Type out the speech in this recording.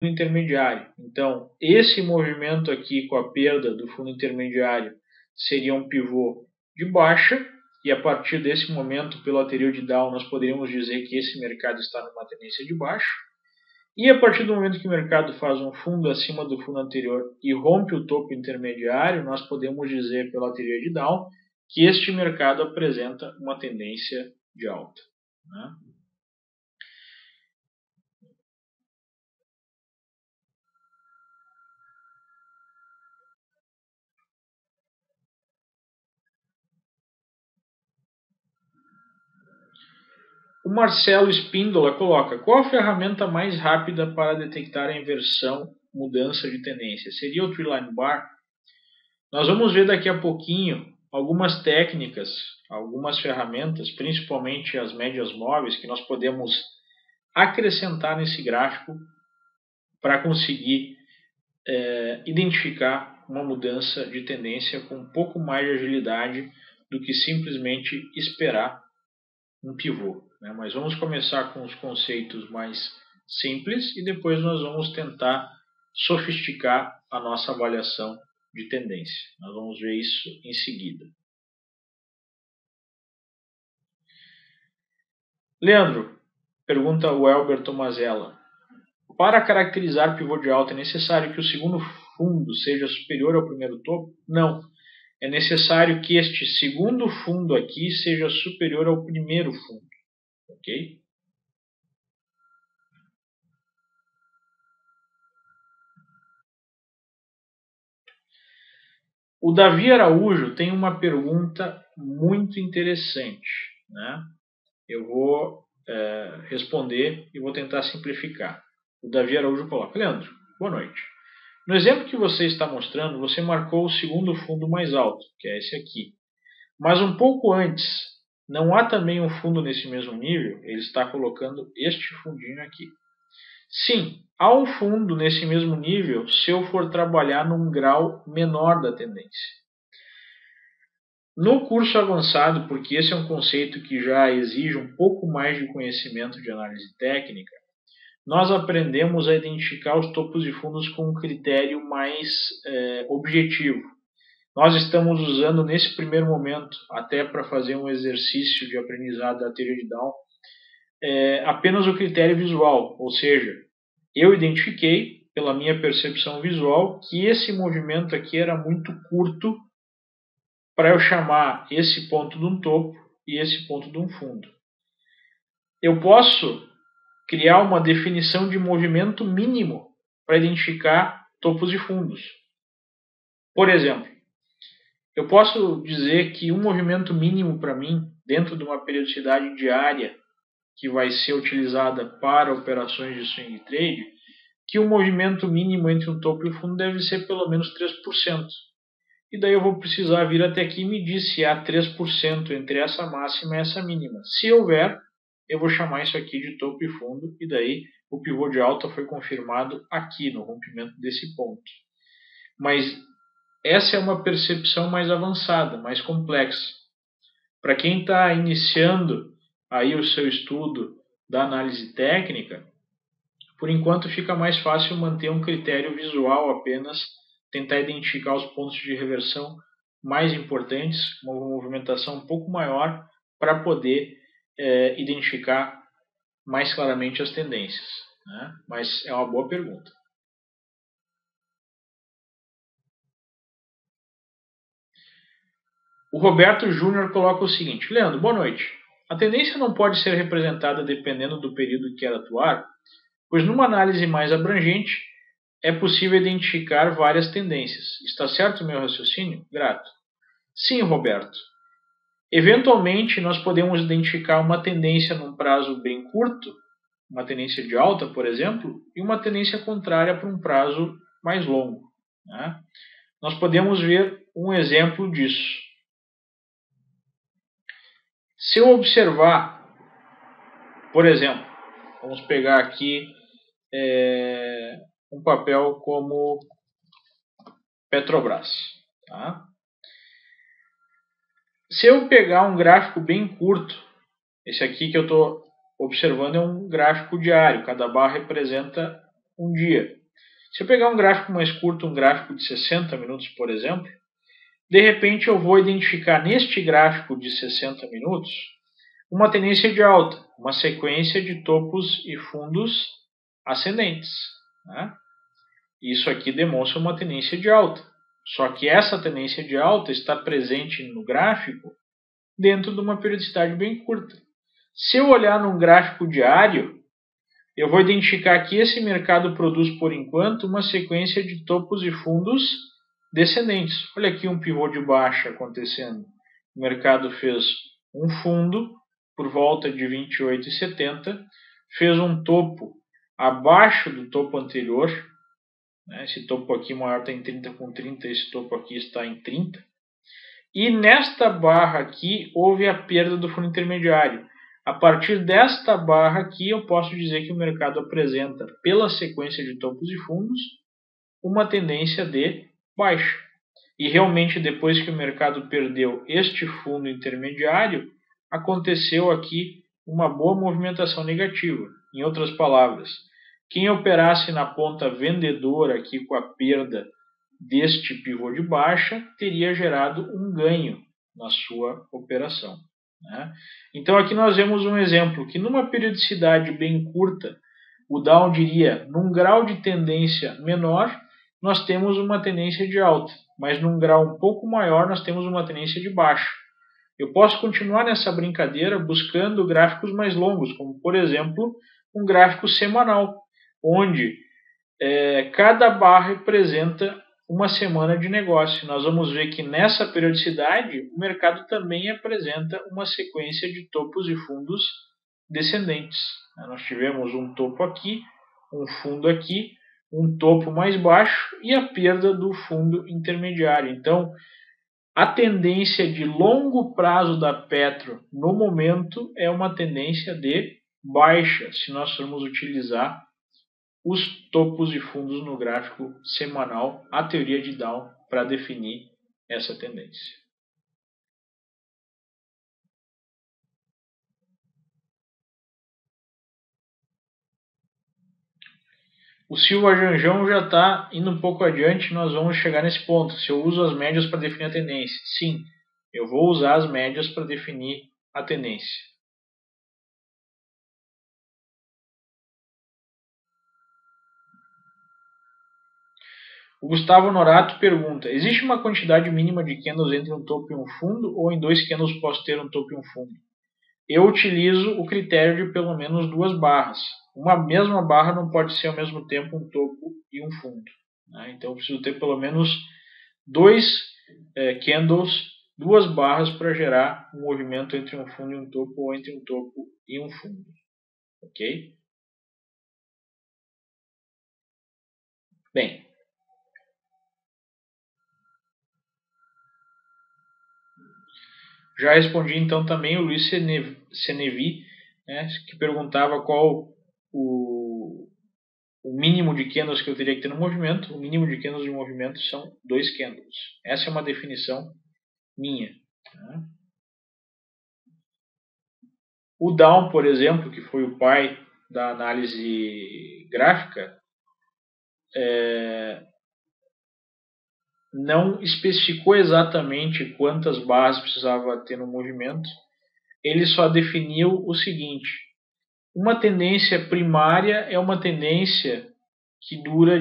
intermediário. Então, esse movimento aqui com a perda do fundo intermediário seria um pivô de baixa, e a partir desse momento, pelo anterior de Dow, nós poderíamos dizer que esse mercado está numa tendência de baixa. E a partir do momento que o mercado faz um fundo acima do fundo anterior e rompe o topo intermediário, nós podemos dizer pela teoria de Dow que este mercado apresenta uma tendência de alta, né? O Marcelo Espíndola coloca: qual a ferramenta mais rápida para detectar a inversão, mudança de tendência? Seria o Treeline Bar? Nós vamos ver daqui a pouquinho algumas técnicas, algumas ferramentas, principalmente as médias móveis, que nós podemos acrescentar nesse gráfico para conseguir identificar uma mudança de tendência com um pouco mais de agilidade do que simplesmente esperar um pivô, né? Mas vamos começar com os conceitos mais simples e depois nós vamos tentar sofisticar a nossa avaliação de tendência. Nós vamos ver isso em seguida. Leandro, pergunta o Elber Tomazella: para caracterizar pivô de alta é necessário que o segundo fundo seja superior ao primeiro topo? Não. É necessário que este segundo fundo aqui seja superior ao primeiro fundo. Ok? O Davi Araújo tem uma pergunta muito interessante, né? Eu vou responder e vou tentar simplificar. O Davi Araújo coloca: Leandro, boa noite. No exemplo que você está mostrando, você marcou o segundo fundo mais alto, que é esse aqui. Mas um pouco antes, não há também um fundo nesse mesmo nível? Ele está colocando este fundinho aqui. Sim, há um fundo nesse mesmo nível se eu for trabalhar num grau menor da tendência. No curso avançado, porque esse é um conceito que já exige um pouco mais de conhecimento de análise técnica, nós aprendemos a identificar os topos de fundos com um critério mais objetivo. Nós estamos usando nesse primeiro momento, até para fazer um exercício de aprendizado da teoria de Dow, apenas o critério visual, ou seja, eu identifiquei pela minha percepção visual que esse movimento aqui era muito curto para eu chamar esse ponto de um topo e esse ponto de um fundo. Eu posso criar uma definição de movimento mínimo para identificar topos e fundos. Por exemplo, eu posso dizer que um movimento mínimo para mim, dentro de uma periodicidade diária que vai ser utilizada para operações de swing trade, que o movimento mínimo entre um topo e um fundo deve ser pelo menos 3%. E daí eu vou precisar vir até aqui e medir se há 3% entre essa máxima e essa mínima. Se houver, eu vou chamar isso aqui de topo e fundo, e daí o pivô de alta foi confirmado aqui no rompimento desse ponto. Mas essa é uma percepção mais avançada, mais complexa. Para quem está iniciando aí o seu estudo da análise técnica, por enquanto fica mais fácil manter um critério visual apenas, tentar identificar os pontos de reversão mais importantes, uma movimentação um pouco maior, para poder identificar mais claramente as tendências, né? Mas é uma boa pergunta. O Roberto Júnior coloca o seguinte: Leandro, boa noite. A tendência não pode ser representada dependendo do período que quer atuar, pois numa análise mais abrangente é possível identificar várias tendências. Está certo o meu raciocínio? Grato. Sim, Roberto. Eventualmente, nós podemos identificar uma tendência num prazo bem curto, uma tendência de alta, por exemplo, e uma tendência contrária para um prazo mais longo, né? Nós podemos ver um exemplo disso. Se eu observar, por exemplo, vamos pegar aqui um papel como Petrobras. Tá? Se eu pegar um gráfico bem curto, esse aqui que eu estou observando é um gráfico diário, cada barra representa um dia. Se eu pegar um gráfico mais curto, um gráfico de 60 minutos, por exemplo, de repente eu vou identificar neste gráfico de 60 minutos uma tendência de alta, uma sequência de topos e fundos ascendentes. Né? Isso aqui demonstra uma tendência de alta. Só que essa tendência de alta está presente no gráfico dentro de uma periodicidade bem curta. Se eu olhar num gráfico diário, eu vou identificar que esse mercado produz, por enquanto, uma sequência de topos e fundos descendentes. Olha aqui um pivô de baixa acontecendo. O mercado fez um fundo por volta de 28,70, fez um topo abaixo do topo anterior. Esse topo aqui maior está em 30,30, esse topo aqui está em 30. E nesta barra aqui houve a perda do fundo intermediário. A partir desta barra aqui eu posso dizer que o mercado apresenta, pela sequência de topos e fundos, uma tendência de baixa. E realmente depois que o mercado perdeu este fundo intermediário, aconteceu aqui uma boa movimentação negativa. Em outras palavras, quem operasse na ponta vendedora aqui com a perda deste pivô de baixa teria gerado um ganho na sua operação. Né? Então aqui nós vemos um exemplo que numa periodicidade bem curta, o Dow diria, num grau de tendência menor, nós temos uma tendência de alta, mas num grau um pouco maior nós temos uma tendência de baixa. Eu posso continuar nessa brincadeira buscando gráficos mais longos, como por exemplo um gráfico semanal, onde cada barra representa uma semana de negócio. Nós vamos ver que nessa periodicidade o mercado também apresenta uma sequência de topos e fundos descendentes. Nós tivemos um topo aqui, um fundo aqui, um topo mais baixo e a perda do fundo intermediário. Então, a tendência de longo prazo da Petro no momento é uma tendência de baixa, se nós formos utilizar os topos e fundos no gráfico semanal, a teoria de Dow, para definir essa tendência. O Silva Janjão já está indo um pouco adiante, nós vamos chegar nesse ponto. Se eu uso as médias para definir a tendência? Sim, eu vou usar as médias para definir a tendência. O Gustavo Norato pergunta, existe uma quantidade mínima de candles entre um topo e um fundo ou em 2 candles posso ter um topo e um fundo? Eu utilizo o critério de pelo menos 2 barras. Uma mesma barra não pode ser ao mesmo tempo um topo e um fundo. Né? Então eu preciso ter pelo menos 2 candles, 2 barras para gerar um movimento entre um fundo e um topo ou entre um topo e um fundo. Ok? Bem, já respondi então também o Luiz Senevi, né, que perguntava qual o mínimo de candles que eu teria que ter no movimento. O mínimo de candles de movimento são 2 candles. Essa é uma definição minha. Tá? O Dow, por exemplo, que foi o pai da análise gráfica, não especificou exatamente quantas barras precisava ter no movimento. Ele só definiu o seguinte: uma tendência primária é uma tendência que dura